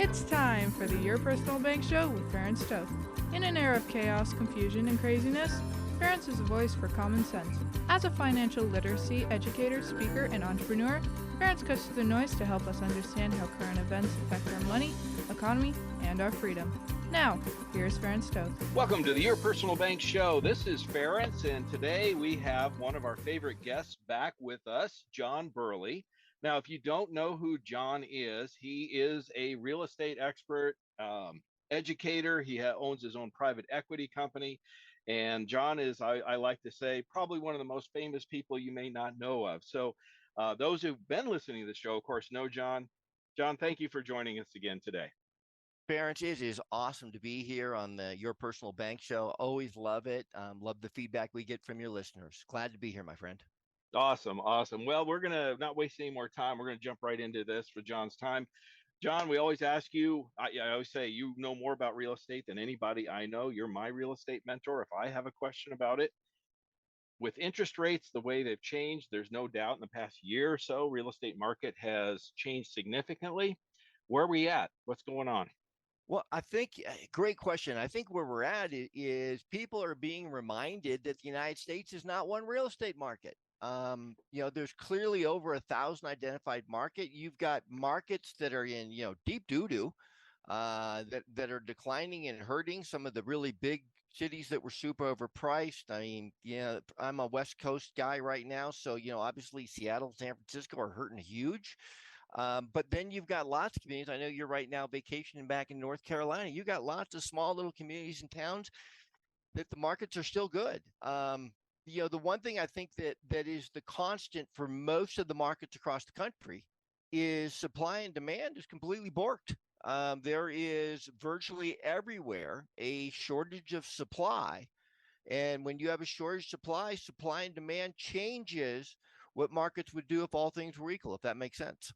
It's time for the Your Personal Bank Show with Ferenc Toth. In an era of chaos, confusion, and craziness, Ferenc is a voice for common sense. As a financial literacy educator, speaker, and entrepreneur, Ferenc cuts through the noise to help us understand how current events affect our money, economy, and our freedom. Now, here's Ferenc Toth. Welcome to the Your Personal Bank Show. This is Ferenc, and today we have one of our favorite guests back with us, John Burley. Now, if you don't know who John is, he is a real estate expert, educator. He owns his own private equity company. And John is, I like to say, probably one of the most famous people you may not know of. So those who've been listening to the show, of course, know John. John, thank you for joining us again today. Ferenc, it is awesome to be here on the Your Personal Bank Show. Always love it. Love the feedback we get from your listeners. Glad to be here, my friend. Awesome. Well, we're going to not waste any more time. We're going to jump right into this for John's time. John, we always ask you, I always say, you know more about real estate than anybody I know. You're my real estate mentor. If I have a question about it, with interest rates, the way they've changed, there's no doubt in the past year or so, real estate market has changed significantly. Where are we at? What's going on? Well, I think, great question. I think where we're at is people are being reminded that the United States is not one real estate market. There's clearly over 1,000 identified market. You've got markets that are in, deep doo-doo, that are declining and hurting. Some of the really big cities that were super overpriced. I mean, I'm a West Coast guy right now. So, obviously Seattle, San Francisco are hurting huge. But then you've got lots of communities. I know you're right now vacationing back in North Carolina. You got lots of small little communities and towns that the markets are still good. The one thing I think that is the constant for most of the markets across the country is supply and demand is completely borked. There is virtually everywhere a shortage of supply. And when you have a shortage of supply and demand changes what markets would do if all things were equal, if that makes sense.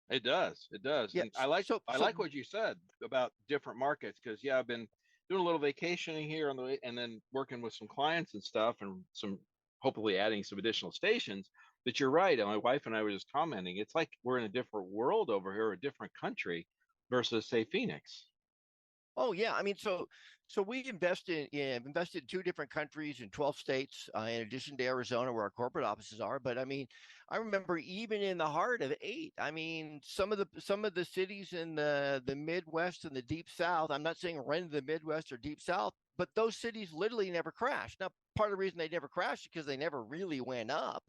It does. Yeah, And I like what you said about different markets because I've been doing a little vacationing here on the way and then working with some clients and stuff and some hopefully adding some additional stations. But you're right. And my wife and I were just commenting. It's like we're in a different world over here, a different country versus say Phoenix. Oh yeah, I mean, so we invested in two different countries in 12 states, in addition to Arizona, where our corporate offices are. But I mean, I remember even in the heart of 8. I mean, some of the cities in the Midwest and the Deep South. I'm not saying run the Midwest or Deep South, but those cities literally never crashed. Now, part of the reason they never crashed is because they never really went up.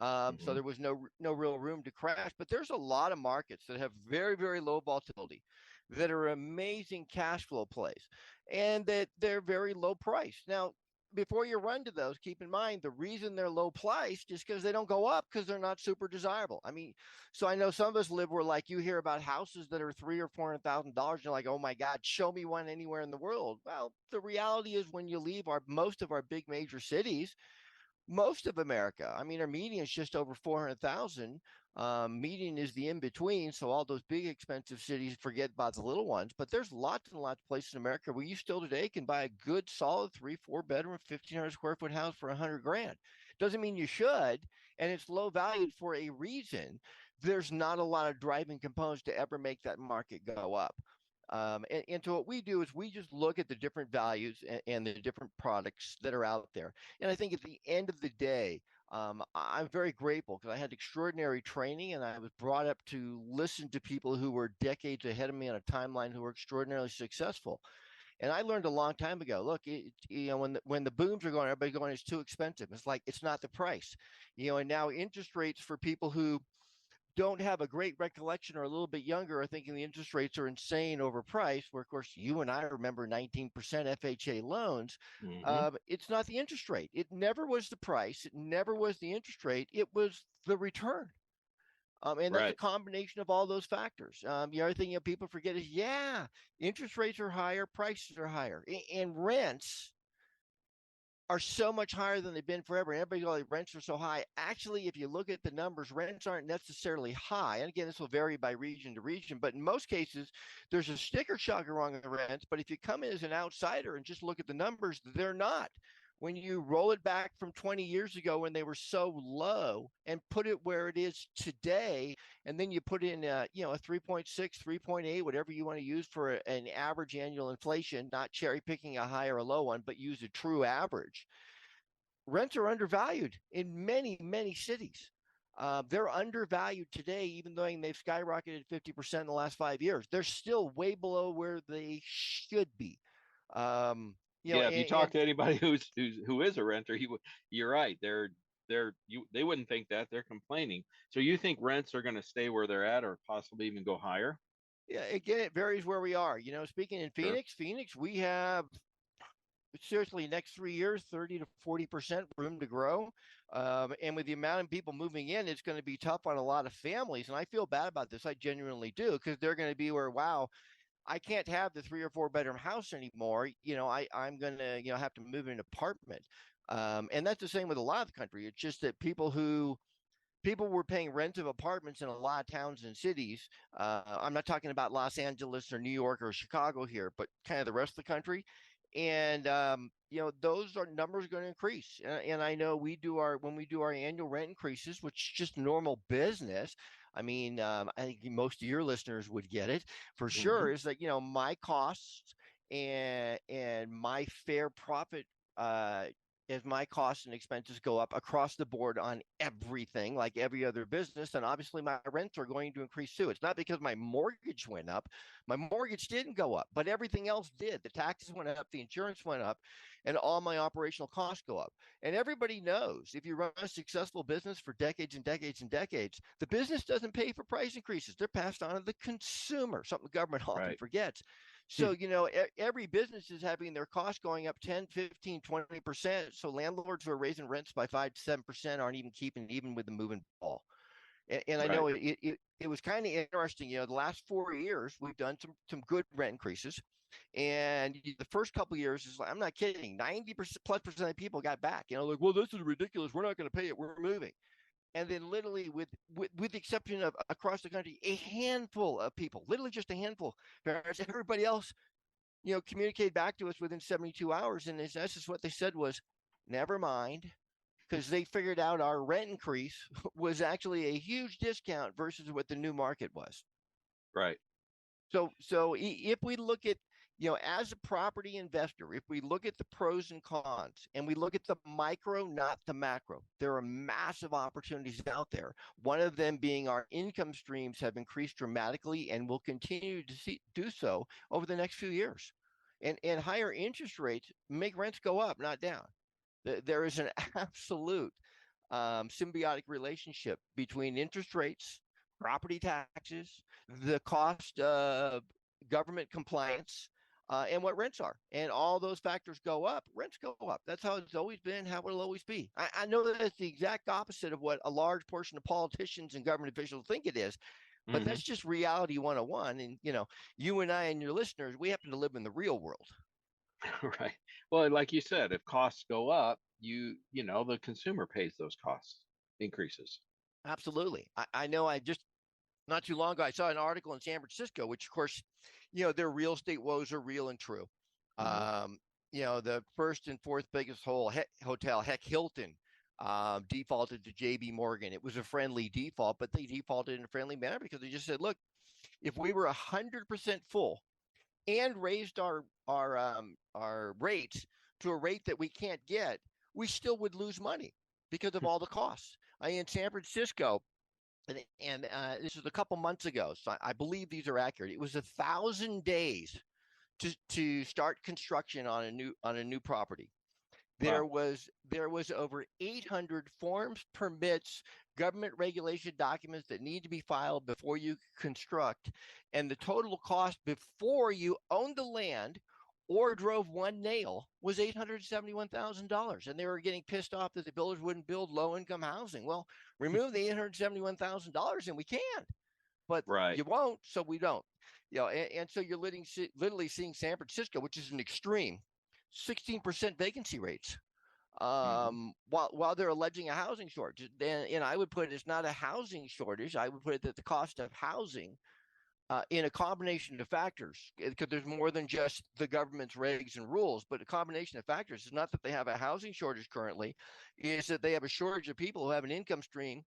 So there was no real room to crash. But there's a lot of markets that have very, very low volatility, that are amazing cash flow plays, and that they're very low priced. Now, before you run to those, keep in mind the reason they're low priced is because they don't go up because they're not super desirable. I mean, so I know some of us live where like you hear about houses that are $300,000 or $400,000. You're like, oh my God, show me one anywhere in the world. Well, the reality is when you leave most of our big major cities, most of America, I mean, our median is just over 400,000. Median is the in between. So all those big expensive cities forget about the little ones. But there's lots and lots of places in America where you still today can buy a good, solid 3-4 bedroom, 1,500 square foot house for $100,000. Doesn't mean you should, and it's low valued for a reason. There's not a lot of driving components to ever make that market go up. And so what we do is we just look at the different values and the different products that are out there. And I think at the end of the day, I'm very grateful because I had extraordinary training and I was brought up to listen to people who were decades ahead of me on a timeline who were extraordinarily successful. And I learned a long time ago, look, when the booms are going, everybody's going, it's too expensive. It's like, it's not the price, and now interest rates for people who don't have a great recollection or a little bit younger are thinking the interest rates are insane overpriced, where of course you and I remember 19% FHA loans. It's not the interest rate. It never was the price. It never was the interest rate. It was the return. And that's a combination of all those factors. The other thing people forget is, interest rates are higher, prices are higher, and rents are so much higher than they've been forever. And everybody goes, rents are so high. Actually, if you look at the numbers, rents aren't necessarily high. And again, this will vary by region to region, but in most cases, there's a sticker shock around the rents. But if you come in as an outsider and just look at the numbers, they're not when you roll it back from 20 years ago when they were so low and put it where it is today, and then you put in a 3.6, 3.8, whatever you want to use for an average annual inflation, not cherry picking a high or a low one, but use a true average. Rents are undervalued in many, many cities. They're undervalued today, even though they've skyrocketed 50% in the last 5 years. They're still way below where they should be. Yeah, if you talk to anybody who is a renter, you're right. They wouldn't think that. They're complaining. So you think rents are going to stay where they're at, or possibly even go higher? Yeah, again, it varies where we are. Speaking in Sure. Phoenix, we have seriously next 3 years, 30 to 40% room to grow. And with the amount of people moving in, it's going to be tough on a lot of families. And I feel bad about this. I genuinely do, because they're going to be where, wow, I can't have the 3 or 4 bedroom house anymore. I'm going to, have to move in an apartment. And that's the same with a lot of the country. It's just that people were paying rent of apartments in a lot of towns and cities. I'm not talking about Los Angeles or New York or Chicago here, but kind of the rest of the country. And those are numbers going to increase. And I know when we do our annual rent increases, which is just normal business. I mean, I think most of your listeners would get it for Mm-hmm. sure. Is that my costs and my fair profit as my costs and expenses go up across the board on everything, like every other business, then obviously my rents are going to increase too. It's not because my mortgage went up. My mortgage didn't go up, but everything else did. The taxes went up, the insurance went up, and all my operational costs go up. And everybody knows if you run a successful business for decades and decades and decades, the business doesn't pay for price increases. They're passed on to the consumer, something the government often Right. forgets. So, every business is having their costs going up 10, 15, 20%. So landlords who are raising rents by 5 to 7% aren't even keeping even with the moving ball. And I Right. know it was kind of interesting. The last 4 years, we've done some good rent increases. And the first couple of years is like, I'm not kidding, 90% plus percent of people got back, like, well, this is ridiculous. We're not going to pay it. We're moving. And then literally with the exception of across the country, a handful of people, literally just a handful, parents, everybody else, communicated back to us within 72 hours. And that's just what they said was, never mind, because they figured out our rent increase was actually a huge discount versus what the new market was. Right. So if we look at, as a property investor, if we look at the pros and cons and we look at the micro, not the macro, there are massive opportunities out there. One of them being our income streams have increased dramatically and will continue to do so over the next few years. And higher interest rates make rents go up, not down. There is an absolute symbiotic relationship between interest rates, property taxes, the cost of government compliance, and what rents are. And all those factors go up, rents go up. That's how it's always been, how it'll always be. I know that it's the exact opposite of what a large portion of politicians and government officials think it is, but Mm-hmm. that's just reality 101. And, you and I and your listeners, we happen to live in the real world. Right. Well, like you said, if costs go up, the consumer pays those costs increases. Absolutely. I know I just not too long ago, I saw an article in San Francisco, which of course, their real estate woes are real and true. Mm-hmm. Um, the first and fourth biggest hotel, heck, Hilton, defaulted to JB Morgan. It was a friendly default, but they defaulted in a friendly manner because they just said, look, if we were 100% full and raised our rates to a rate that we can't get, we still would lose money because of all the costs. In San Francisco, and this was a couple months ago, so I believe these are accurate. It was 1,000 days to start construction on a new property. Wow. There was over 800 forms, permits, government regulation documents that need to be filed before you construct, and the total cost before you owned the land or drove one nail was $871,000, and they were getting pissed off that the builders wouldn't build low-income housing. Well, remove the $871,000, and we can, but Right. you won't, so we don't. And so you're literally seeing San Francisco, which is an extreme, 16% vacancy rates, Mm-hmm. while they're alleging a housing shortage. And I would put it's not a housing shortage. I would put it that the cost of housing in a combination of factors, because there's more than just the government's regs and rules, but a combination of factors. It's not that they have a housing shortage currently, is that they have a shortage of people who have an income stream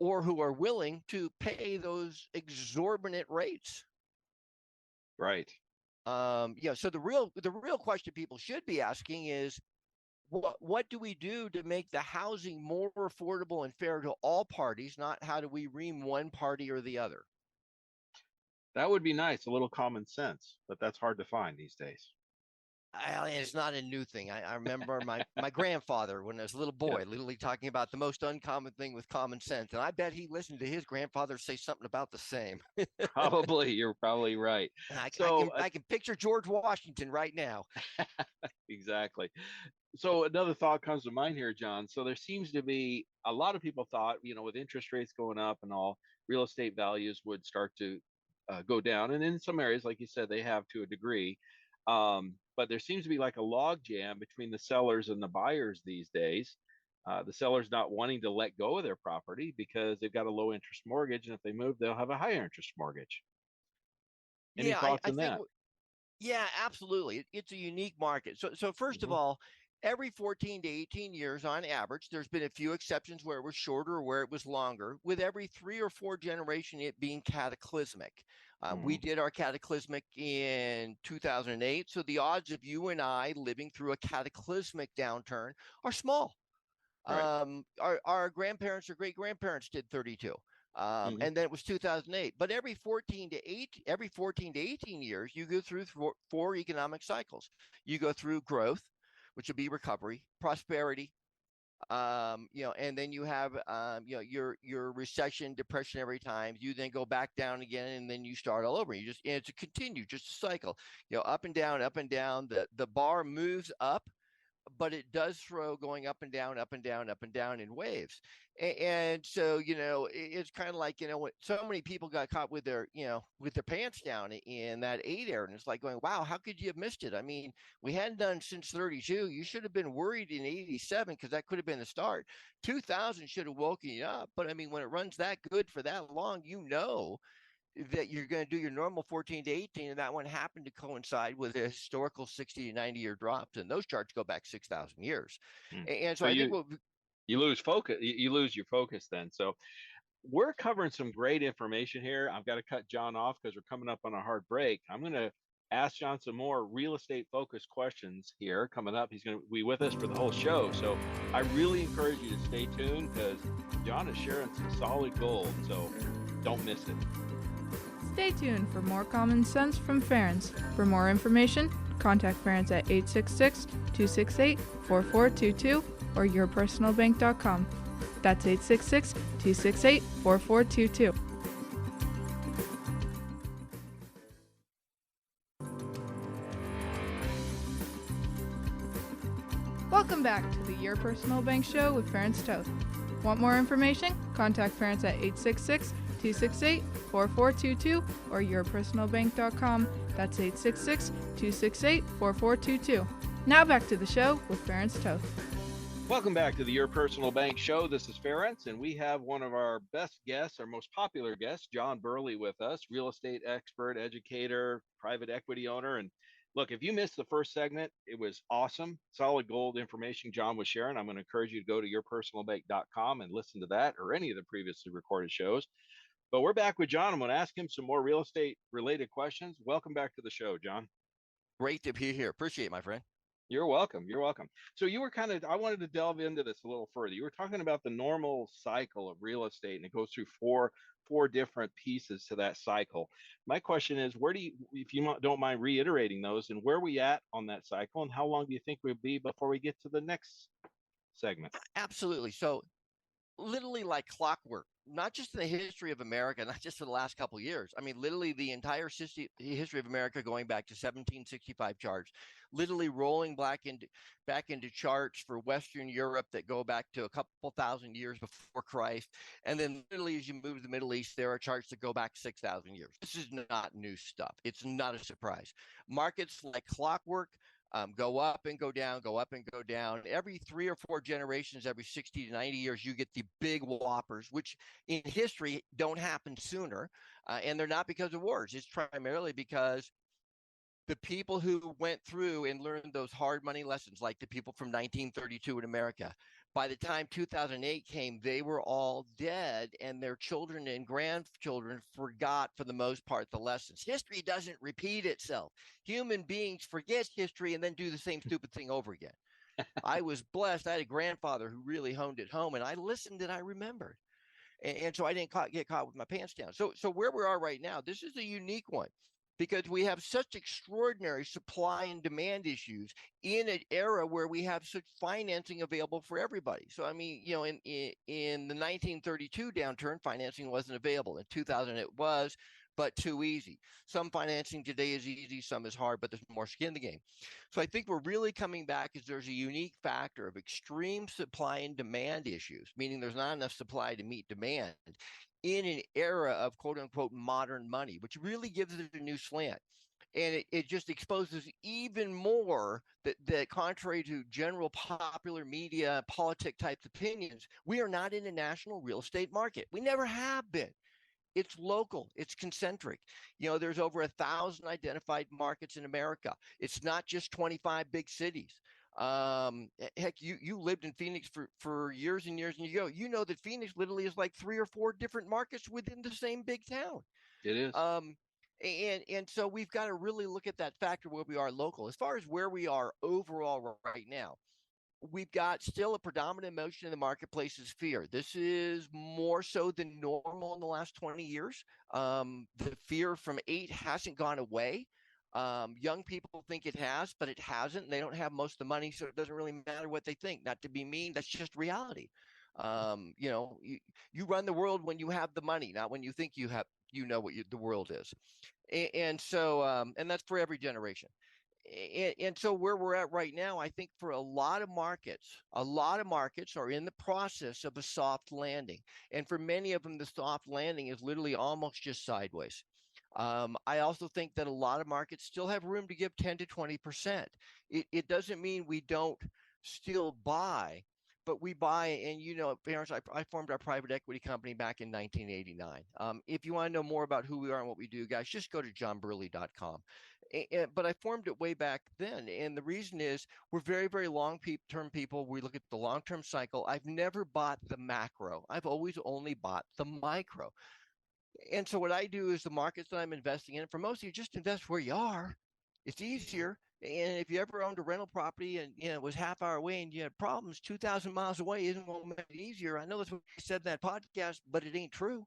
or who are willing to pay those exorbitant rates. Right. So the real question people should be asking is, what do we do to make the housing more affordable and fair to all parties, not how do we ream one party or the other? That would be nice, a little common sense, but that's hard to find these days. It's not a new thing. I remember my grandfather, when I was a little boy, literally talking about the most uncommon thing with common sense. And I bet he listened to his grandfather say something about the same. Probably, you're probably right. I can picture George Washington right now. Exactly. So another thought comes to mind here, John. So there seems to be a lot of people thought, with interest rates going up and all, real estate values would start to go down. And in some areas, like you said, they have to a degree. But there seems to be like a log jam between the sellers and the buyers these days. The sellers not wanting to let go of their property because they've got a low interest mortgage. And if they move, they'll have a higher interest mortgage. Any Yeah, thoughts I on think, that? yeah, absolutely. It's a unique market. So first of Hmm. all, every 14 to 18 years on average, there's been a few exceptions where it was shorter or where it was longer, with every 3 or 4 generation it being cataclysmic. We Hmm. did our cataclysmic in 2008. So the odds of you and I living through a cataclysmic downturn are small. Right. Our grandparents or great grandparents did 32. Hmm. And then it was 2008. But every 14 to 18 years, you go through four economic cycles. You go through growth, which would be recovery, prosperity, and then you have, your recession, depressionary times. You then go back down again, and then you start all over. It's a continue, just a cycle, up and down, up and down. The bar moves up, but it does throw going up and down, up and down, up and down in waves. And so, it's kind of like, so many people got caught with their pants down in that 8 era. And it's like going, wow, how could you have missed it? I mean, we hadn't done since 32. You should have been worried in 87 because that could have been the start. 2000 should have woken you up. But I mean, when it runs that good for that long, that you're going to do your normal 14 to 18, and that one happened to coincide with a historical 60 to 90-year drops, and those charts go back 6,000 years. And so So I think you lose focus. You lose your focus then. So we're covering some great information here. I've got to cut John off because we're coming up on a hard break. I'm going to ask John some more real estate focused questions here coming up. He's going to be with us for the whole show. So I really encourage you to stay tuned because John is sharing some solid gold. So don't miss it. Stay tuned for more common sense from Ference. For more information, contact Ference at 866-268-4422 or yourpersonalbank.com. That's 866-268-4422. Welcome back to the Your Personal Bank Show with Ference Toth. Want more information? Contact Ference at 866-268-4422 or yourpersonalbank.com. That's 866-268-4422. Now back to the show with Ference Toth. Welcome back to the Your Personal Bank Show. This is Ference, and we have one of our best guests, our most popular guest, John Burley, with us, real estate expert, educator, private equity owner. And look, if you missed the first segment, it was awesome. Solid gold information John was sharing. I'm going to encourage you to go to yourpersonalbank.com and listen to that or any of the previously recorded shows. But we're back with John. I'm going to ask him some more real estate related questions. Welcome back to the show, John. great to be here. Appreciate it, my friend. You're welcome. You're welcome. So you were I wanted to delve into this a little further. You were talking about the normal cycle of real estate, and it goes through four different pieces to that cycle. My question is, if you don't mind reiterating those, and where are we at on that cycle, and how long do you think we'll be before we get to the next segment? Absolutely. So literally like clockwork, not just in the history of America, not just for the last couple of years. I mean, literally the entire history of America going back to 1765 charts, literally rolling back into charts for Western Europe that go back to a couple thousand years before Christ. And then literally as you move to the Middle East, there are charts that go back 6,000 years. This is not new stuff. It's not a surprise. Markets like clockwork. go up and go down, go up and go down. Every 3 or 4 generations, every 60 to 90 years, you get the big whoppers, which in history don't happen sooner. And they're not because of wars. It's primarily because the people who went through and learned those hard money lessons, like the people from 1932 in America, by the time 2008 came, they were all dead, and their children and grandchildren forgot, for the most part, the lessons. History doesn't repeat itself. Human beings forget history and then do the same stupid thing over again. I was blessed. I had a grandfather who really honed it home, and I listened and I remembered. And so I didn't get caught with my pants down. So where we are right now, this is a unique one because we have such extraordinary supply and demand issues in an era where we have such financing available for everybody. So, I mean, you know, in the 1932 downturn, financing wasn't available. In 2000, it was, but too easy. Some financing today is easy, some is hard, but there's more skin in the game. So I think we're really coming back as there's a unique factor of extreme supply and demand issues, meaning there's not enough supply to meet demand in an era of quote unquote modern money, which really gives it a new slant. And it just exposes even more that contrary to general popular media, politic types opinions, we are not in a national real estate market. We never have been. It's local, it's concentric. You know, there's over 1,000 identified markets in America. It's not just 25 big cities. Heck, you lived in Phoenix for years and years, and you know that Phoenix literally is like 3 or 4 different markets within the same big town. It is. And so we've got to really look at that factor where we are local. As far as where we are overall right now, we've got still a predominant emotion in the marketplace is fear. This is more so than normal in the last 20 years. The fear from 8 hasn't gone away. Young people think it has, but it hasn't. And they don't have most of the money, so it doesn't really matter what they think. Not to be mean, that's just reality. You know, you run the world when you have the money, not when you think you have. You know what the world is, and so and that's for every generation. And so where we're at right now, I think for a lot of markets are in the process of a soft landing. And for many of them, the soft landing is literally almost just sideways. I also think that a lot of markets still have room to give 10 to 20%. It doesn't mean we don't still buy, but we buy. And, you know, parents, I formed our private equity company back in 1989. If you want to know more about who we are and what we do, guys, just go to johnburley.com. But I formed it way back then. And the reason is we're very, very long-term people. We look at the long-term cycle. I've never bought the macro. I've always only bought the micro. And so what I do is the markets that I'm investing in, for most of you, just invest where you are. It's easier. And if you ever owned a rental property and, you know, it was half hour away and you had problems, 2,000 miles away isn't going to make it easier. I know that's what I said in that podcast, but it ain't true.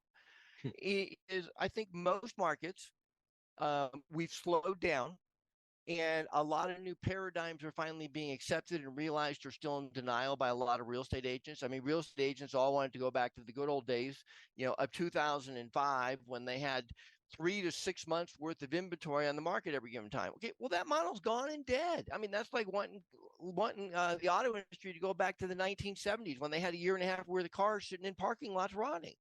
I think most markets, we've slowed down, and a lot of new paradigms are finally being accepted and realized are still in denial by a lot of real estate agents. I mean, real estate agents all wanted to go back to the good old days, you know, of 2005 when they had 3 to 6 months worth of inventory on the market every given time. Okay, well, that model's gone and dead. I mean, that's like wanting the auto industry to go back to the 1970s when they had a year and a half worth of cars sitting in parking lots rotting.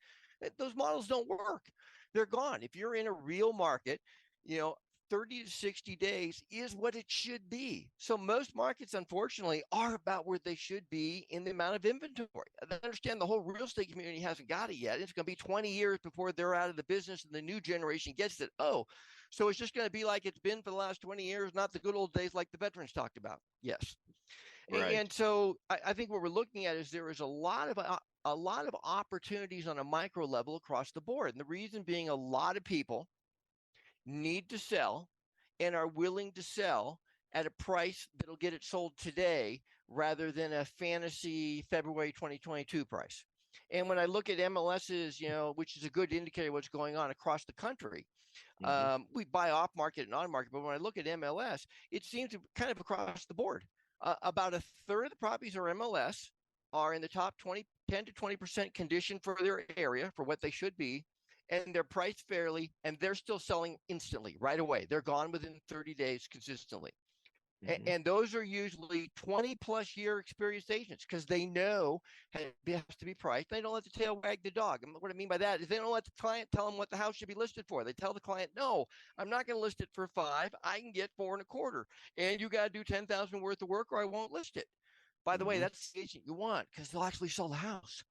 Those models don't work. They're gone. If you're in a real market, you know, 30 to 60 days is what it should be. So most markets, unfortunately, are about where they should be in the amount of inventory. I understand the whole real estate community hasn't got it yet. It's going to be 20 years before they're out of the business and the new generation gets it. Oh, so it's just going to be like it's been for the last 20 years, not the good old days like the veterans talked about. Yes. Right. And so I think what we're looking at is there is a lot of opportunities on a micro level across the board. And the reason being a lot of people need to sell and are willing to sell at a price that'll get it sold today rather than a fantasy February 2022 price. And when I look at MLSs, you know, which is a good indicator of what's going on across the country, we buy off market and on market. But when I look at MLS, it seems to kind of across the board. About a third of the properties are MLS are in the top 10 to 20% condition for their area for what they should be. And they're priced fairly, and they're still selling instantly, right away. They're gone within 30 days consistently. And those are usually 20 plus year experienced agents because they know it has to be priced. They don't let the tail wag the dog. And what I mean by that is they don't let the client tell them what the house should be listed for. They tell the client, no, I'm not going to list it for 5. I can get 4.25. And you got to do 10,000 worth of work or I won't list it. By the way, that's the agent you want because they'll actually sell the house.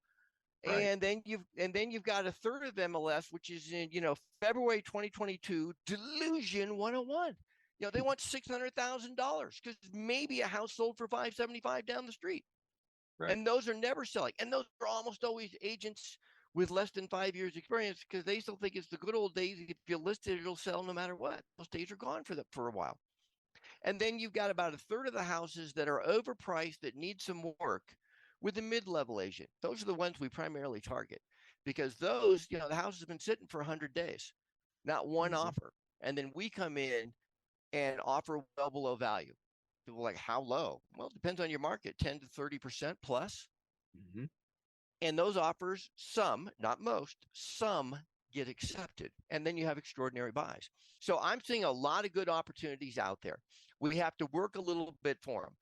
Right. And then you've got a third of MLS, which is in, February 2022, delusion 101. They want $600,000 because maybe a house sold for $575 down the street. Right. And those are never selling. And those are almost always agents with less than 5 years experience because they still think it's the good old days. If you list it, it'll sell no matter what. Those days are gone for a while. And then you've got about a third of the houses that are overpriced that need some work with a mid-level agent. Those are the ones we primarily target because those, the house has been sitting for 100 days, not one offer. And then we come in and offer well below value. People are like, how low? Well, it depends on your market, 10 to 30% plus. And those offers, some, not most, some get accepted. And then you have extraordinary buys. So I'm seeing a lot of good opportunities out there. We have to work a little bit for them.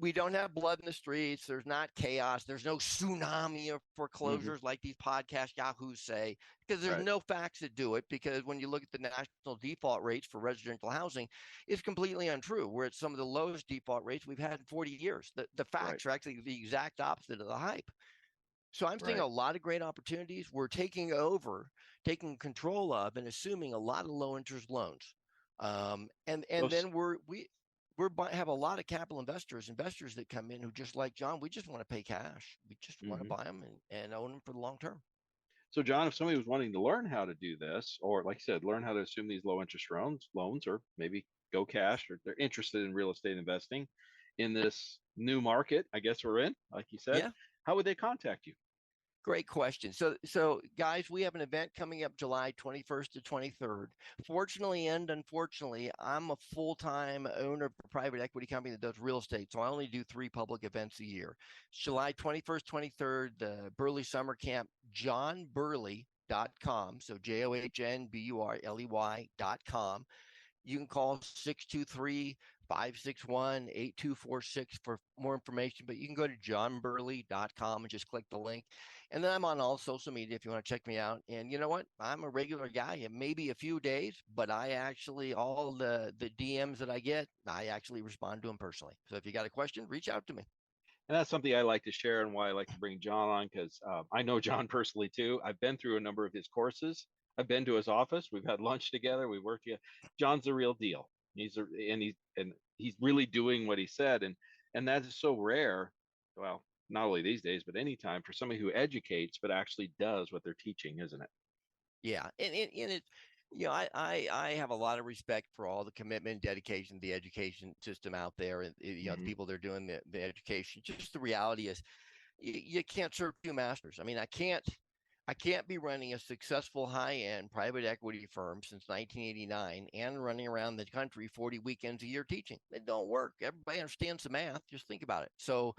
We don't have blood in the streets. There's not chaos. There's no tsunami of foreclosures like these podcast yahoos say, because there's no facts that do it. Because when you look at the national default rates for residential housing, it's completely untrue. We're at some of the lowest default rates we've had in 40 years. The facts are actually the exact opposite of the hype. So I'm seeing a lot of great opportunities. We're taking taking control of, and assuming a lot of low interest loans. And then we have a lot of capital investors that come in who just like John. We just want to pay cash. We just want to buy them and own them for the long term. So, John, if somebody was wanting to learn how to do this, or like you said, learn how to assume these low interest loans, or maybe go cash, or they're interested in real estate investing in this new market, I guess we're in, like you said, how would they contact you? Great question. So guys, we have an event coming up July 21st to 23rd. Fortunately and unfortunately, I'm a full-time owner of a private equity company that does real estate. So I only do 3 public events a year. July 21st, 23rd, the Burley Summer Camp, johnburley.com. So JOHNBURLEY.com. You can call 623-561-8246 for more information, but you can go to johnburley.com and just click the link. And then I'm on all social media if you want to check me out. And you know what? I'm a regular guy. It may be a few days, but I actually, all the DMs that I get, I actually respond to them personally. So if you got a question, reach out to me. And that's something I like to share and why I like to bring John on, because I know John personally too. I've been through a number of his courses. I've been to his office. We've had lunch together. We worked together. John's the real deal. He's really doing what he said, and that is so rare. Well, not only these days, but anytime, for somebody who educates but actually does what they're teaching, isn't it? Yeah, and it, I have a lot of respect for all the commitment, dedication, the education system out there, and the people that are doing the education. Just the reality is, you can't serve 2 masters. I mean, I can't be running a successful high-end private equity firm since 1989 and running around the country 40 weekends a year teaching. It don't work. Everybody understands the math. Just think about it. So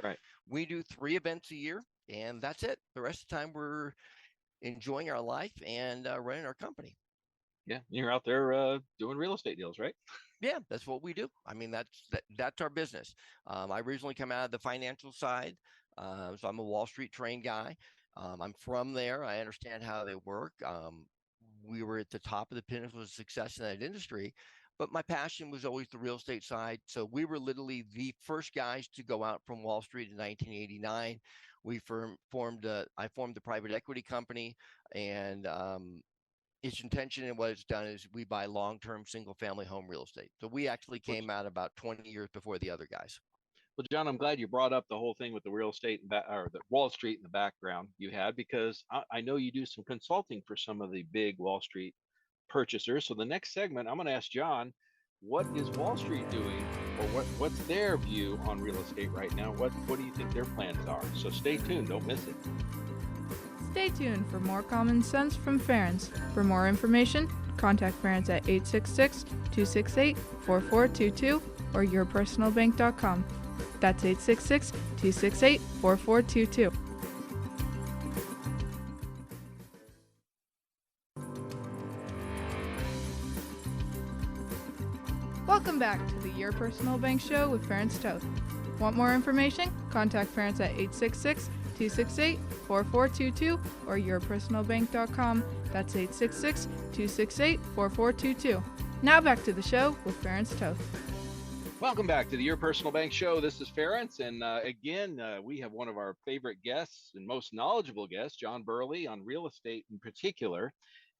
we do 3 events a year, and that's it. The rest of the time, we're enjoying our life and running our company. Yeah, you're out there doing real estate deals, right? Yeah, that's what we do. I mean, that's our business. I originally come out of the financial side, so I'm a Wall Street trained guy. I'm from there. I understand how they work. We were at the top of the pinnacle of success in that industry, but my passion was always the real estate side. So we were literally the first guys to go out from Wall Street in 1989. I formed the private equity company, and its intention and what it's done is we buy long-term single-family home real estate. So we actually came out about 20 years before the other guys. Well, John, I'm glad you brought up the whole thing with the real estate or the Wall Street in the background you had, because I know you do some consulting for some of the big Wall Street purchasers. So the next segment, I'm going to ask John, what is Wall Street doing, or what's their view on real estate right now? What do you think their plans are? So stay tuned. Don't miss it. Stay tuned for more common sense from Ference. For more information, contact Ference at 866-268-4422 or yourpersonalbank.com. That's 866-268-4422. Welcome back to the Your Personal Bank Show with Ference Toth. Want more information? Contact Ference at 866-268-4422 or yourpersonalbank.com. That's 866-268-4422. Now back to the show with Ference Toth. Welcome back to the Your Personal Bank Show. This is Ference, and again, we have one of our favorite guests and most knowledgeable guests, John Burley, on real estate in particular.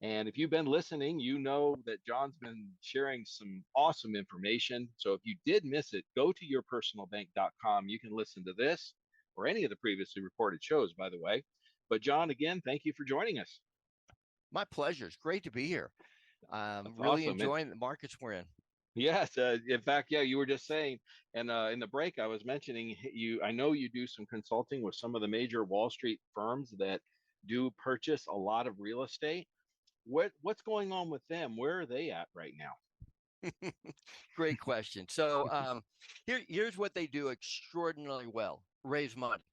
And if you've been listening, you know that John's been sharing some awesome information. So if you did miss it, go to yourpersonalbank.com. You can listen to this or any of the previously recorded shows, by the way. But John, again, thank you for joining us. My pleasure. It's great to be here. That's Really awesome. enjoying the markets we're in. Yes, in fact, yeah, you were just saying, and in the break, I was mentioning you. I know you do some consulting with some of the major Wall Street firms that do purchase a lot of real estate. What's going on with them? Where are they at right now? Great question. So here's what they do extraordinarily well: raise money.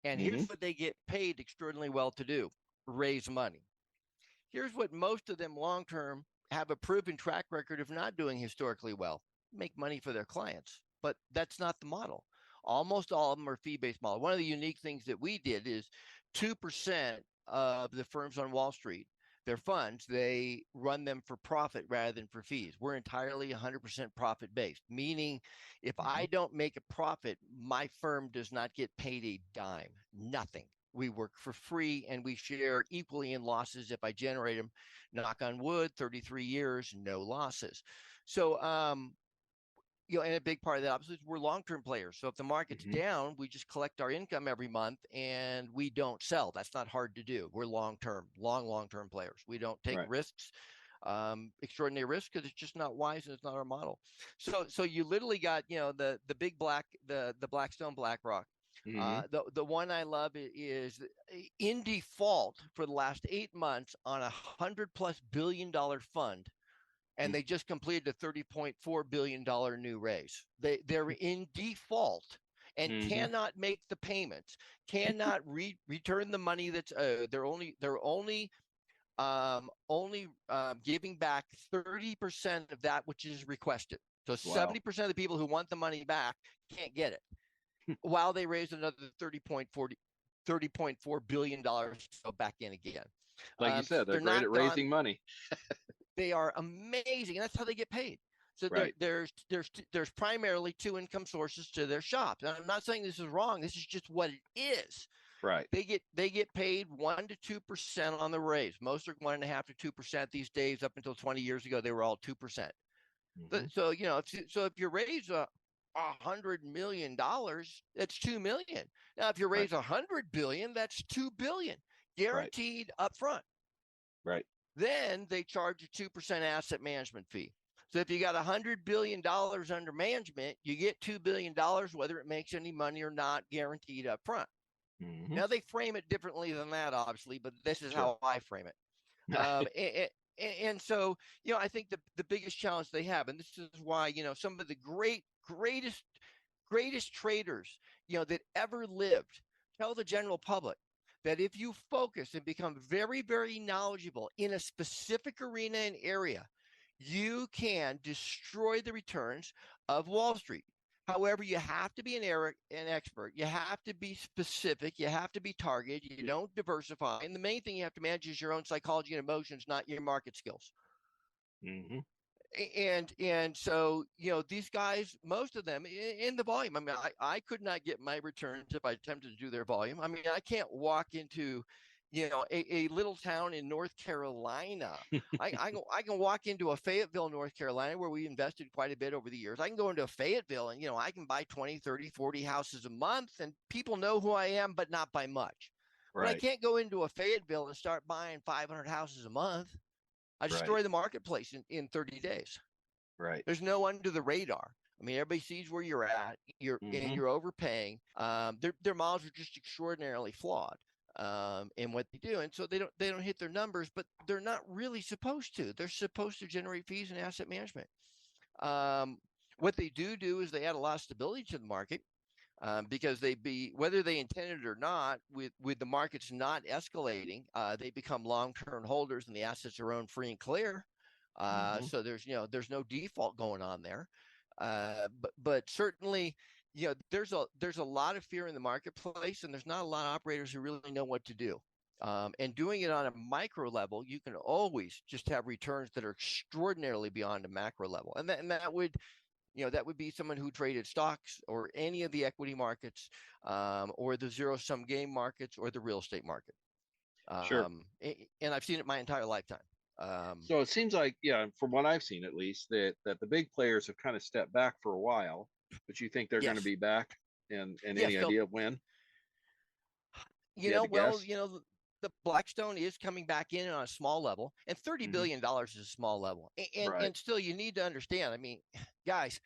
And here's what they get paid extraordinarily well to do: raise money. Here's what most of them long term have a proven track record of not doing historically well: make money for their clients. But that's not the model. Almost all of them are fee-based model. One of the unique things that we did is 2% of the firms on Wall Street, their funds, they run them for profit rather than for fees. We're entirely 100% profit based, meaning if I don't make a profit, my firm does not get paid a dime, nothing. We work for free and we share equally in losses if I generate them. Knock on wood, 33 years, no losses. So, and a big part of that, obviously, is we're long-term players. So if the market's down, we just collect our income every month and we don't sell. That's not hard to do. We're long-term players. We don't take risks, extraordinary risks, because it's just not wise and it's not our model. So you literally got, the big black, the Blackstone, BlackRock. The one I love is in default for the last 8 months on $100+ billion fund. And they just completed a $30.4 billion new raise. They're in default and cannot make the payments, cannot return the money that's owed. They're only giving back 30% of that which is requested. So 70% of the people who want the money back can't get it, while they raised another $30.4 billion back in again. Like you said, they're great at raising money. They are amazing, and that's how they get paid. So there's primarily 2 income sources to their shop. And I'm not saying this is wrong. This is just what it is. Right. They get paid 1 to 2% on the raise. Most are 1.5 to 2% these days. Up until 20 years ago, they were all 2%. So if you raise $100 million, that's $2 million. Now, if you raise $100 billion, that's $2 billion guaranteed up front. Right. Then they charge a 2% asset management fee. So if you got $100 billion under management, you get $2 billion, whether it makes any money or not, guaranteed up front. Now, they frame it differently than that, obviously, but this is how I frame it. And so, I think the biggest challenge they have, and this is why, some of the greatest traders, that ever lived, tell the general public that if you focus and become very, very knowledgeable in a specific arena and area, you can destroy the returns of Wall Street. However, you have to be an expert. You have to be specific. You have to be targeted. You don't diversify. And the main thing you have to manage is your own psychology and emotions, not your market skills. And so, these guys, most of them in the volume, I mean, I could not get my returns if I attempted to do their volume. I mean, I can't walk into, a little town in North Carolina. I can walk into a Fayetteville, North Carolina, where we invested quite a bit over the years. I can go into a Fayetteville and, I can buy 20, 30, 40 houses a month, and people know who I am, but not by much. But I can't go into a Fayetteville and start buying 500 houses a month. I destroy the marketplace in 30 days. Right. There's no under the radar. I mean, everybody sees where you're at. You're overpaying. Their models are just extraordinarily flawed in what they do, and so they don't hit their numbers. But they're not really supposed to. They're supposed to generate fees in asset management. What they do is they add a lot of stability to the market. Because whether they intended it or not, with the markets not escalating, they become long-term holders and the assets are owned free and clear. Hmm. So there's no default going on there. But certainly, there's a lot of fear in the marketplace, and there's not a lot of operators who really know what to do. And doing it on a micro level, you can always just have returns that are extraordinarily beyond a macro level, and that would be someone who traded stocks or any of the equity markets, or the zero sum game markets or the real estate market. Sure. And I've seen it my entire lifetime. Um, So it seems like, yeah, from what I've seen at least, that the big players have kind of stepped back for a while, but you think they're going to yes, be back, and yes, any Phil. idea of when? If you had to Well, guess. the Blackstone is coming back in on a small level, and Hmm. $30 billion is a small level. Right. And still, you need to understand. I mean, guys,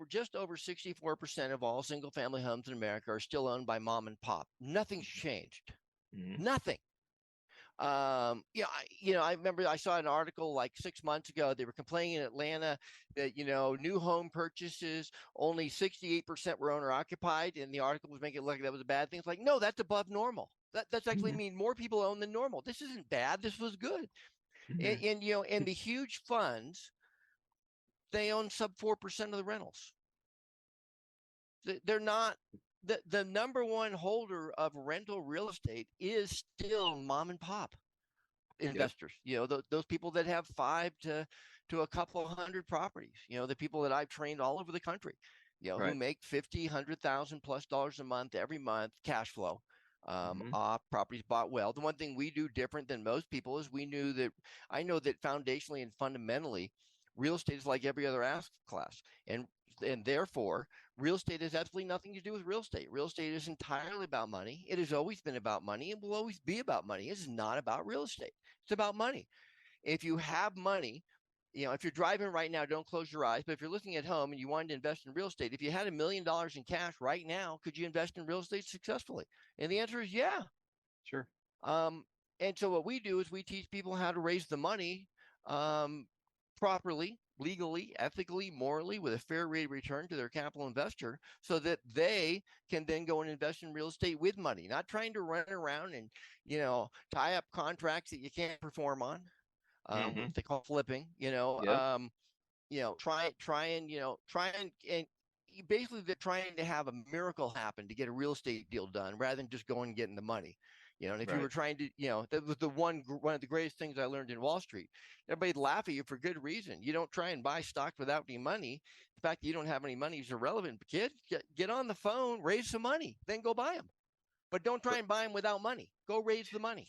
just over 64% of all single family homes in America are still owned by mom and pop. Nothing's changed. Hmm. Nothing. I remember I saw an article like 6 months ago. They were complaining in Atlanta that new home purchases only 68% were owner occupied, and the article was making it look like that was a bad thing. It's like, no, that's above normal. That's actually Hmm. mean more people own than normal. This isn't bad. This was good. Hmm. And the huge funds, they own sub 4% of the rentals. They're not. The number one holder of rental real estate is still mom and pop Yep. investors. Those people that have five to a couple hundred properties. The people that I've trained all over the country. Who Right. make 50, 100,000 plus dollars a month every month cash flow, Hmm. off properties bought well. The one thing we do different than most people is I know that foundationally and fundamentally, real estate is like every other asset class, and therefore real estate has absolutely nothing to do with real estate. Real estate is entirely about money. It has always been about money and will always be about money. It's not about real estate. It's about money. If you have money, if you're driving right now, don't close your eyes. But if you're listening at home and you wanted to invest in real estate, if you had $1 million in cash right now, could you invest in real estate successfully? And the answer is yeah. Sure. Um, and so what we do is we teach people how to raise the money, um, properly, legally, ethically, morally, with a fair rate of return to their capital investor, so that they can then go and invest in real estate with money, not trying to run around and tie up contracts that you can't perform on, Hmm. which they call flipping. Yep. Try and basically they're trying to have a miracle happen to get a real estate deal done rather than just going and getting the money. And if you Right. were trying to, that was one of the greatest things I learned in Wall Street. Everybody'd laugh at you for good reason. You don't try and buy stocks without any money. The fact that you don't have any money is irrelevant. But kid, get on the phone, raise some money, then go buy them. But don't try and buy them without money. Go raise the money.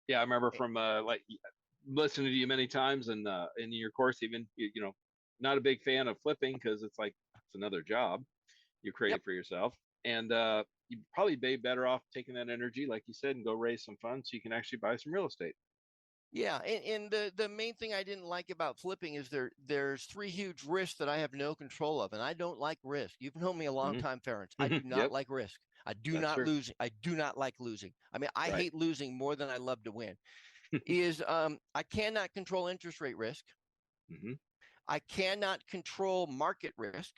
Yeah, I remember from like listening to you many times, and in your course, even not a big fan of flipping because it's like it's another job you Yep. create for yourself, and you probably be better off taking that energy, like you said, and go raise some funds so you can actually buy some real estate. Yeah, and the main thing I didn't like about flipping is there's three huge risks that I have no control of, and I don't like risk. You've known me a long Hmm. time, Ference. I do not Yep, like risk. I do that's not true. lose. I do not like losing. I mean, I Right. hate losing more than I love to win. I cannot control interest rate risk. Hmm. I cannot control market risk,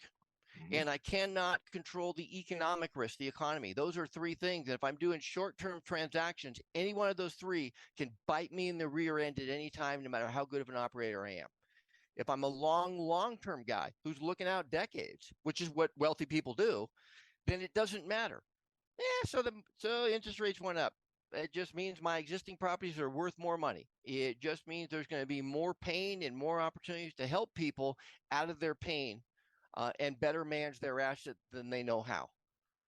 Hmm. and I cannot control the economic risk, the economy. Those are three things. And if I'm doing short-term transactions, any one of those three can bite me in the rear end at any time, no matter how good of an operator I am. If I'm a long-term guy who's looking out decades, which is what wealthy people do, then it doesn't matter. So interest rates went up. It just means my existing properties are worth more money. It just means there's going to be more pain and more opportunities to help people out of their pain, and better manage their asset than they know how.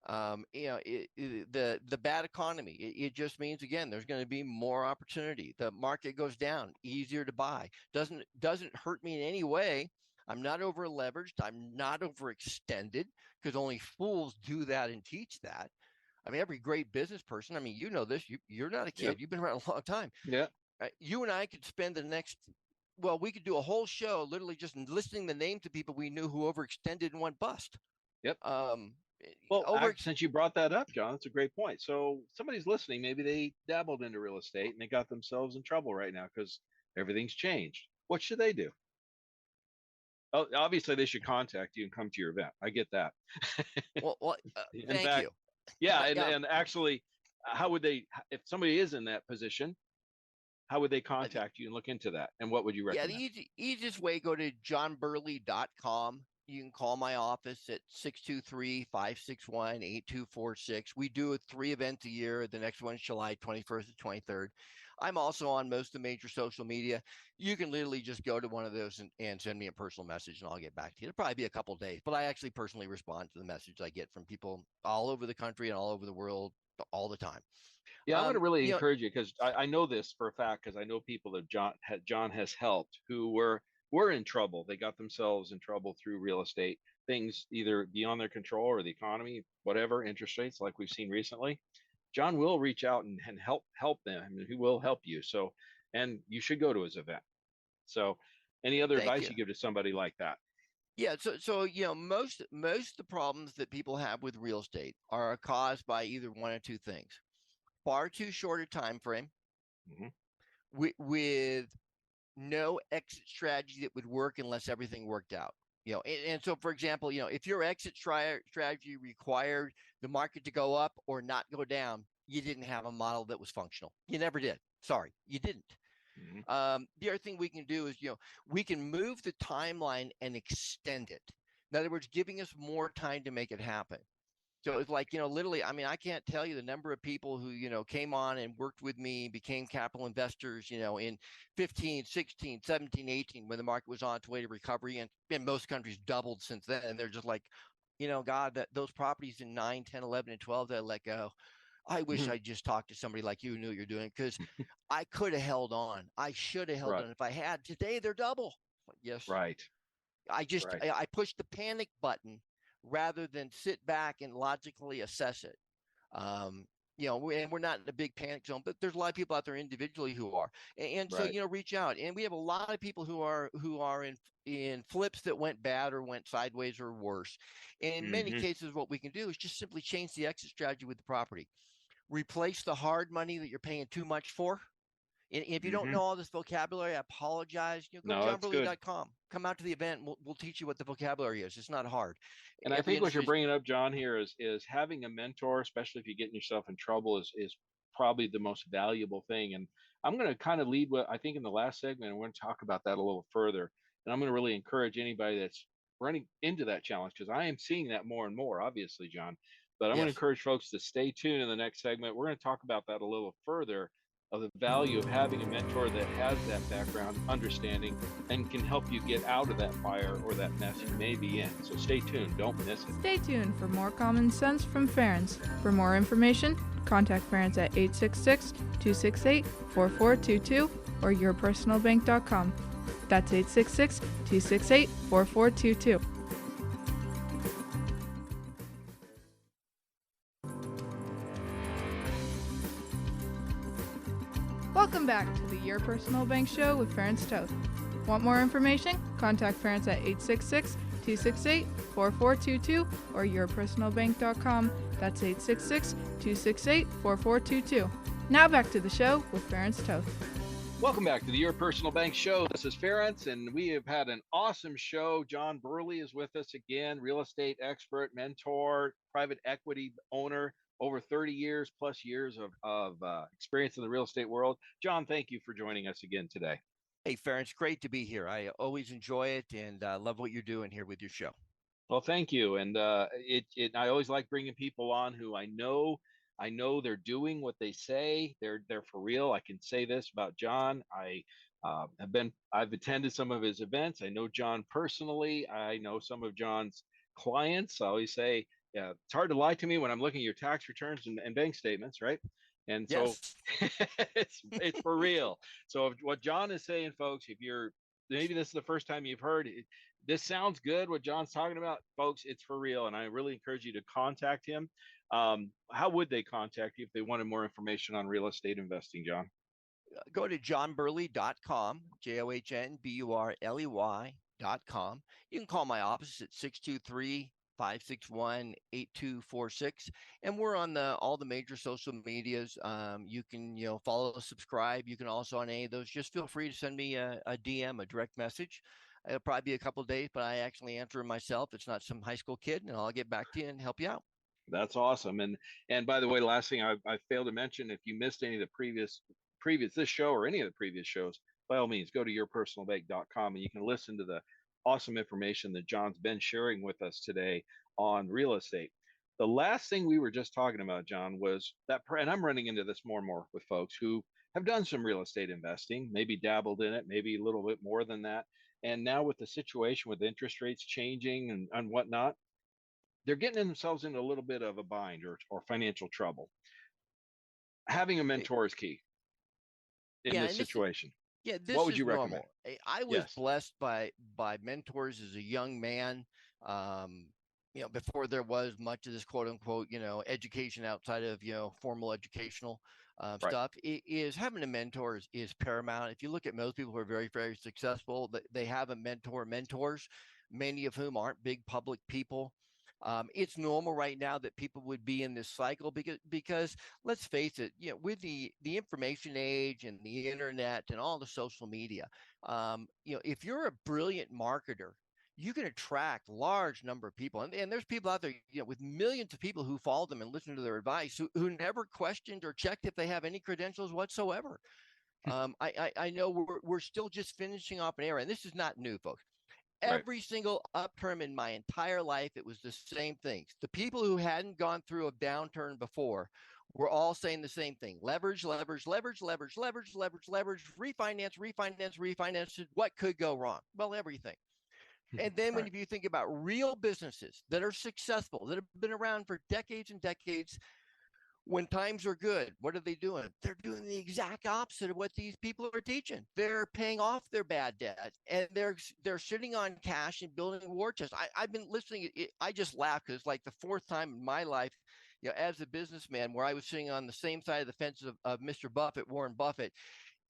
The bad economy. It just means again there's going to be more opportunity. The market goes down, easier to buy. Doesn't hurt me in any way. I'm not over leveraged. I'm not overextended, because only fools do that and teach that. I mean, every great business person. I mean, you know this. You're not a Yep. kid. You've been around a long time. Yeah. You and I could spend the next. Well, we could do a whole show literally just listing the names of people we knew who overextended and went bust. Yep. Um, Well, over since you brought that up, John, that's a great point. So somebody's listening. Maybe they dabbled into real estate and they got themselves in trouble right now because everything's changed. What should they do? Oh, obviously, they should contact you and come to your event. I get that. well, In thank fact, you. yeah, Uh, and yeah, and actually, how would they? If somebody is in that position, how would they Uh, the, contact you and look into that? And what would you yeah, the recommend? easiest way, go to johnburley.com. You can call my office at 623-561-8246. We do 3 events a year. The next one's July 21st to 23rd. I'm also on most of the major social media. You can literally just go to one of those and send me a personal message, and I'll get back to you. It'll probably be a couple of days, but I actually personally respond to the message I get from people all over the country and all over the world all the time. Yeah, I'm going to really You know, encourage you because I know this for a fact because I know people that John has helped who were in trouble. They got themselves in trouble through real estate things either beyond their control or the economy, whatever interest rates like we've seen recently. John will reach out and help them. I mean, he will help you. So, and you should go to his event. So, any other thank advice you. you give to somebody like that? Yeah, so most of the problems that people have with real estate are caused by either one or two things: far too short a time frame, Hmm. with no exit strategy that would work unless everything worked out. And so, for example, if your exit strategy required the market to go up or not go down, you didn't have a model that was functional. You never did. Sorry, you didn't. Hmm. The other thing we can do is, we can move the timeline and extend it. In other words, giving us more time to make it happen. So it's like, literally, I mean, I can't tell you the number of people who, came on and worked with me, became capital investors, in 15, 16, 17, 18, when the market was on its way to recovery. And in most countries doubled since then. And they're just like, God, that those properties in 9, 10, 11, and 12 that I let go, I wish I just talked to somebody like you who knew what you're doing, because I could have held on. I should have held Right, on. If I had today, they're double. Yes. right, right. I pushed the panic button rather than sit back and logically assess it. And we're not in a big panic zone, but there's a lot of people out there individually who are. And so, Right. reach out. And we have a lot of people who are in flips that went bad or went sideways or worse. And in many Hmm. cases, what we can do is just simply change the exit strategy with the property. Replace the hard money that you're paying too much for. And if you don't Hmm. know all this vocabulary, I apologize. Go to No, that's good. johnburley.com. Come out to the event. And we'll teach you what the vocabulary is. It's not hard. And I Every think what you're industry. bringing up, John, here is having a mentor, especially if you're getting yourself in trouble, is probably the most valuable thing. And I'm going to kind of lead what I think in the last segment, and we're going to talk about that a little further. And I'm going to really encourage anybody that's running into that challenge because I am seeing that more and more, obviously, John. But I'm going to Yes. encourage folks to stay tuned in the next segment. We're going to talk about that a little further of the value of having a mentor that has that background understanding and can help you get out of that fire or that mess you may be in. So stay tuned. Don't miss it. Stay tuned for more common sense from Ference. For more information, contact Ference at 866-268-4422 or yourpersonalbank.com. That's 866-268-4422. Welcome back to the Your Personal Bank Show with Ference Toth. Want more information? Contact Ference at 866-268-4422 or yourpersonalbank.com. That's 866-268-4422. Now back to the show with Ference Toth. Welcome back to the Your Personal Bank Show. This is Ference, and we have had an awesome show. John Burley is with us again, real estate expert, mentor, private equity owner, over 30 years plus years of experience in the real estate world. John, thank you for joining us again today. Hey, Farron, it's great to be here. I always enjoy it and love what you're doing here with your show. Well, thank you. And I always like bringing people on who I know they're doing what they say. They're for real. I can say this about John. I've attended some of his events. I know John personally. I know some of John's clients. I always say, yeah, it's hard to lie to me when I'm looking at your tax returns and bank statements, right? And so Yes. it's for real. So what John is saying, folks, if you're maybe this is the first time you've heard it, this sounds good. What John's talking about, folks, it's for real. And I really encourage you to contact him. How would they contact you if they wanted more information on real estate investing, John? Go to johnburley.com, JOHNBURLEY.com. You can call my office at 623-561-8246. And we're on all the major social medias. You can, follow, subscribe. You can also on any of those. Just feel free to send me a DM, a direct message. It'll probably be a couple of days, but I actually answer them myself. It's not some high school kid, and I'll get back to you and help you out. That's awesome. And by the way, last thing I failed to mention, if you missed any of the this show or any of the previous shows, by all means, go to yourpersonalbank.com and you can listen to the awesome information that John's been sharing with us today on real estate. The last thing we were just talking about, John, was that, and I'm running into this more and more with folks who have done some real estate investing, maybe dabbled in it, maybe a little bit more than that. And now with the situation with interest rates changing and whatnot, they're getting themselves into a little bit of a bind or financial trouble. Having a mentor is key in Yeah, this and this situation. yeah, What this would is you recommend? normal. I was Yes. blessed by mentors as a young man. Um, before there was much of this quote unquote, education outside of formal educational Right. stuff. It is having a mentor is paramount. If you look at most people who are very very successful, they have a mentors, many of whom aren't big public people. It's normal right now that people would be in this cycle because let's face it, with the information age and the internet and all the social media, if you're a brilliant marketer, you can attract large number of people, and there's people out there, with millions of people who follow them and listen to their advice, who never questioned or checked if they have any credentials whatsoever. I know we're still just finishing off an era, and this is not new, folks. Right. Every single upturn in my entire life, it was the same things. The people who hadn't gone through a downturn before were all saying the same thing: leverage, leverage, leverage, leverage, leverage, leverage, leverage, refinance, refinance, refinance. What could go wrong? Well, everything. And then when Right. you think about real businesses that are successful, that have been around for decades and decades, when times are good, what are they doing? They're doing the exact opposite of what these people are teaching. They're paying off their bad debt, and they're sitting on cash and building war chests. I've been listening. I just laugh because it's like the fourth time in my life, as a businessman, where I was sitting on the same side of the fence of Mr. Buffett, Warren Buffett,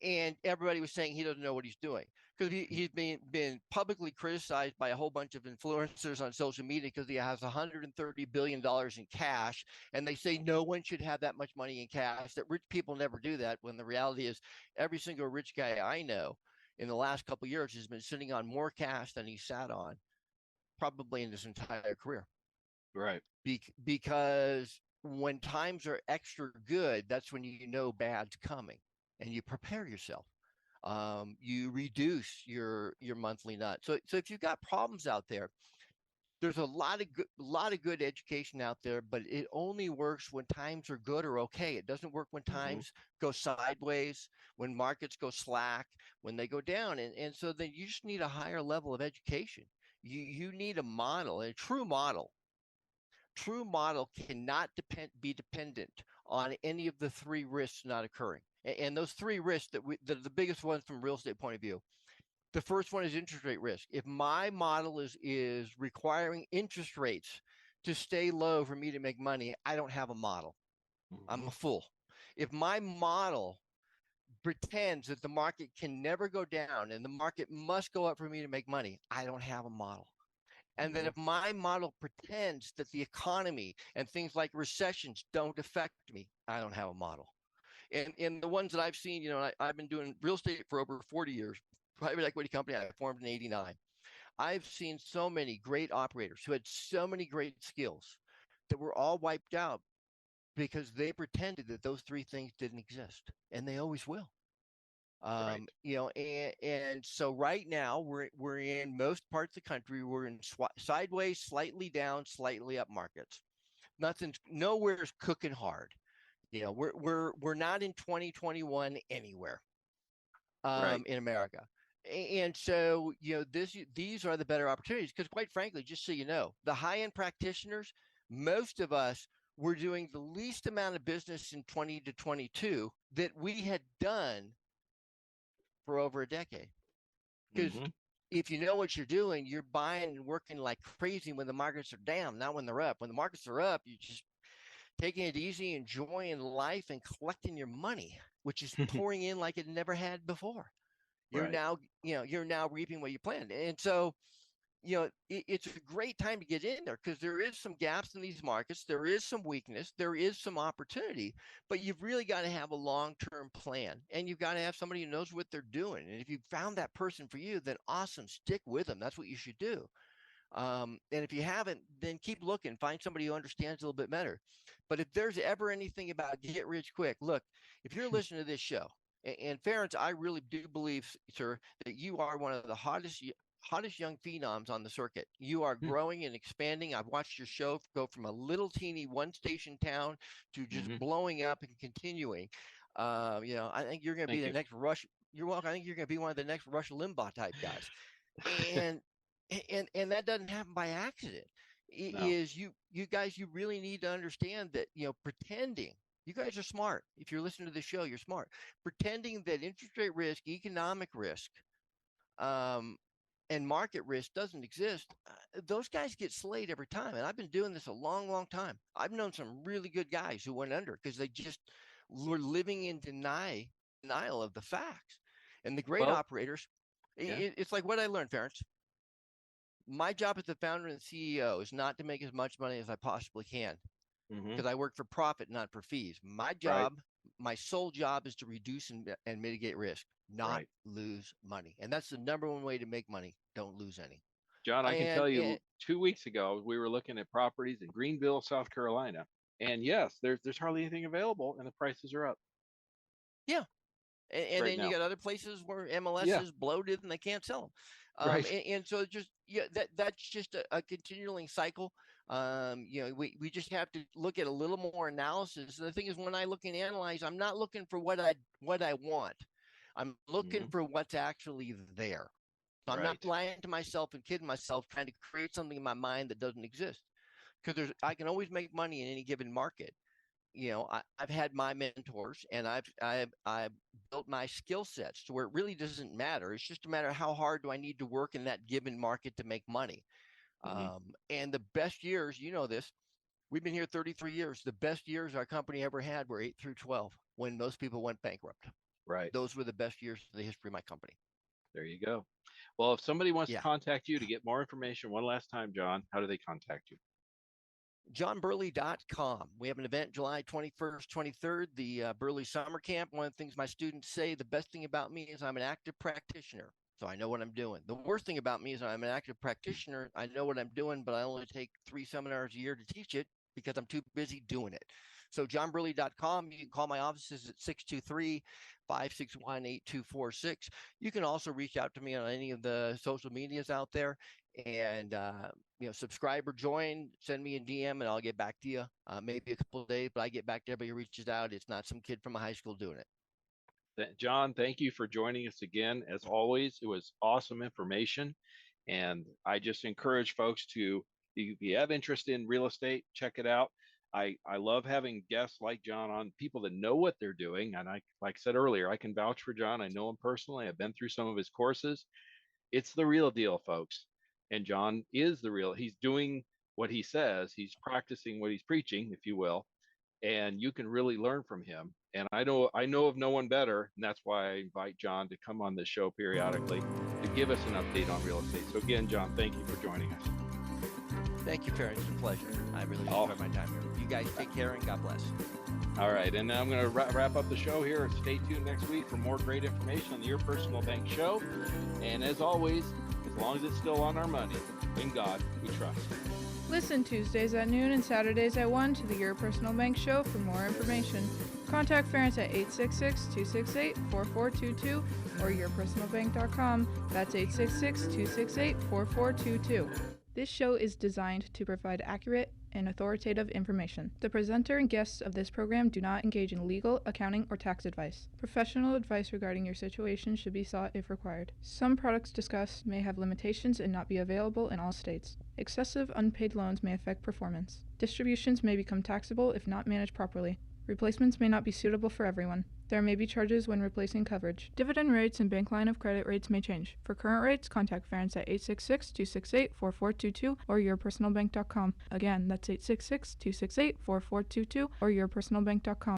and everybody was saying he doesn't know what he's doing because he's been publicly criticized by a whole bunch of influencers on social media because he has $130 billion in cash, and they say no one should have that much money in cash, that rich people never do that, when the reality is every single rich guy I know in the last couple of years has been sitting on more cash than he sat on probably in his entire career. Right. Because when times are extra good, that's when bad's coming, and you prepare yourself. You reduce your monthly nut. So if you've got problems out there, there's a lot of good education out there, but it only works when times are good or okay. It doesn't work when times go sideways, when markets go slack, when they go down. And so then you just need a higher level of education. You need a model, a true model. True model cannot be dependent on any of the three risks not occurring. And those three risks that are the biggest ones from a real estate point of view. The first one is interest rate risk. If my model is requiring interest rates to stay low for me to make money, I don't have a model. I'm a fool. If my model pretends that the market can never go down and the market must go up for me to make money, I don't have a model. And then if my model pretends that the economy and things like recessions don't affect me, I don't have a model. And the ones that I've seen, I've been doing real estate for over 40 years. Private equity company I formed in '89. I've seen so many great operators who had so many great skills that were all wiped out because they pretended that those three things didn't exist, and they always will. Right. And so right now we're in most parts of the country, we're in sideways, slightly down, slightly up markets. Nowhere's cooking hard. We're not in 2021 anywhere Right. in America. And so, these are the better opportunities because, quite frankly, just so you know, the high-end practitioners, most of us were doing the least amount of business in 20 to 22 that we had done for over a decade. Because if you know what you're doing, you're buying and working like crazy when the markets are down, not when they're up. When the markets are up, you're just taking it easy, enjoying life, and collecting your money, which is pouring in like it never had before. You're now reaping what you planned. And so, it's a great time to get in there because there is some gaps in these markets. There is some weakness. There is some opportunity, but you've really got to have a long-term plan, and you've got to have somebody who knows what they're doing. And if you found that person for you, then awesome, stick with them. That's what you should do. And if you haven't, then keep looking, find somebody who understands a little bit better. But if there's ever anything about get rich quick, look, if you're listening to this show And Ference, I really do believe, sir, that you are one of the hottest young phenoms on the circuit. You are growing and expanding. I've watched your show go from a little teeny one station town to just blowing up and continuing. I think you're going to be the next Rush. You're welcome. I think you're going to be one of the next Rush Limbaugh type guys, and and that doesn't happen by accident. It is you guys. You really need to understand that pretending. You guys are smart. If you're listening to the show, you're smart. Pretending that interest rate risk, economic risk, and market risk doesn't exist, those guys get slayed every time. And I've been doing this a long, long time. I've known some really good guys who went under because they just were living in denial of the facts. And the great operators, it's like what I learned, Ference. My job as the founder and CEO is not to make as much money as I possibly can because I work for profit, not for fees. My job, my sole job, is to reduce and mitigate risk, not lose money. And that's the number one way to make money. Don't lose any. John, I can tell you 2 weeks ago, we were looking at properties in Greenville, South Carolina. And yes, there's hardly anything available and the prices are up. Yeah. And then you got other places where MLS is bloated and they can't sell them. And so just that's just a continuing cycle. We just have to look at a little more analysis. The thing is, when I look and analyze, I'm not looking for what I want. I'm looking for what's actually there. So I'm not lying to myself and kidding myself, trying to create something in my mind that doesn't exist. Because I can always make money in any given market. I've had my mentors and I've built my skill sets to where it really doesn't matter. It's just a matter of how hard do I need to work in that given market to make money. And the best years, this, we've been here 33 years. The best years our company ever had were 8 through 12 when most people went bankrupt. Right. Those were the best years of the history of my company. There you go. Well, if somebody wants to contact you to get more information one last time, John, how do they contact you? JohnBurley.com. We have an event July 21st, 23rd, the Burley Summer Camp. One of the things my students say, the best thing about me is I'm an active practitioner, so I know what I'm doing. The worst thing about me is I'm an active practitioner. I know what I'm doing, but I only take 3 seminars a year to teach it because I'm too busy doing it. So johnburley.com. You can call my offices at 623-561-8246. You can also reach out to me on any of the social medias out there and subscribe or join, send me a DM and I'll get back to you. Maybe a couple of days, but I get back to everybody who reaches out. It's not some kid from a high school doing it. John, thank you for joining us again. As always, it was awesome information. And I just encourage folks to, if you have interest in real estate, check it out. I love having guests like John on, people that know what they're doing. And like I said earlier, I can vouch for John. I know him personally. I've been through some of his courses. It's the real deal, folks. And John is the real. He's doing what he says. He's practicing what he's preaching, if you will. And you can really learn from him. And I know of no one better. And that's why I invite John to come on this show periodically to give us an update on real estate. So again, John, thank you for joining us. Thank you, Ference. It's a pleasure. I really enjoyed my time here. You guys take care and God bless. All right. And now I'm going to wrap up the show here. Stay tuned next week for more great information on the Your Personal Bank Show. And as always, as long as it's still on our money, in God we trust. Listen Tuesdays at noon and Saturdays at 1 to the Your Personal Bank Show for more information. Contact Ference at 866-268-4422 or yourpersonalbank.com. That's 866-268-4422. This show is designed to provide accurate and authoritative information. The presenter and guests of this program do not engage in legal, accounting, or tax advice. Professional advice regarding your situation should be sought if required. Some products discussed may have limitations and not be available in all states. Excessive unpaid loans may affect performance. Distributions may become taxable if not managed properly. Replacements may not be suitable for everyone. There may be charges when replacing coverage. Dividend rates and bank line of credit rates may change. For current rates, contact Ference at 866-268-4422 or yourpersonalbank.com. Again, that's 866-268-4422 or yourpersonalbank.com.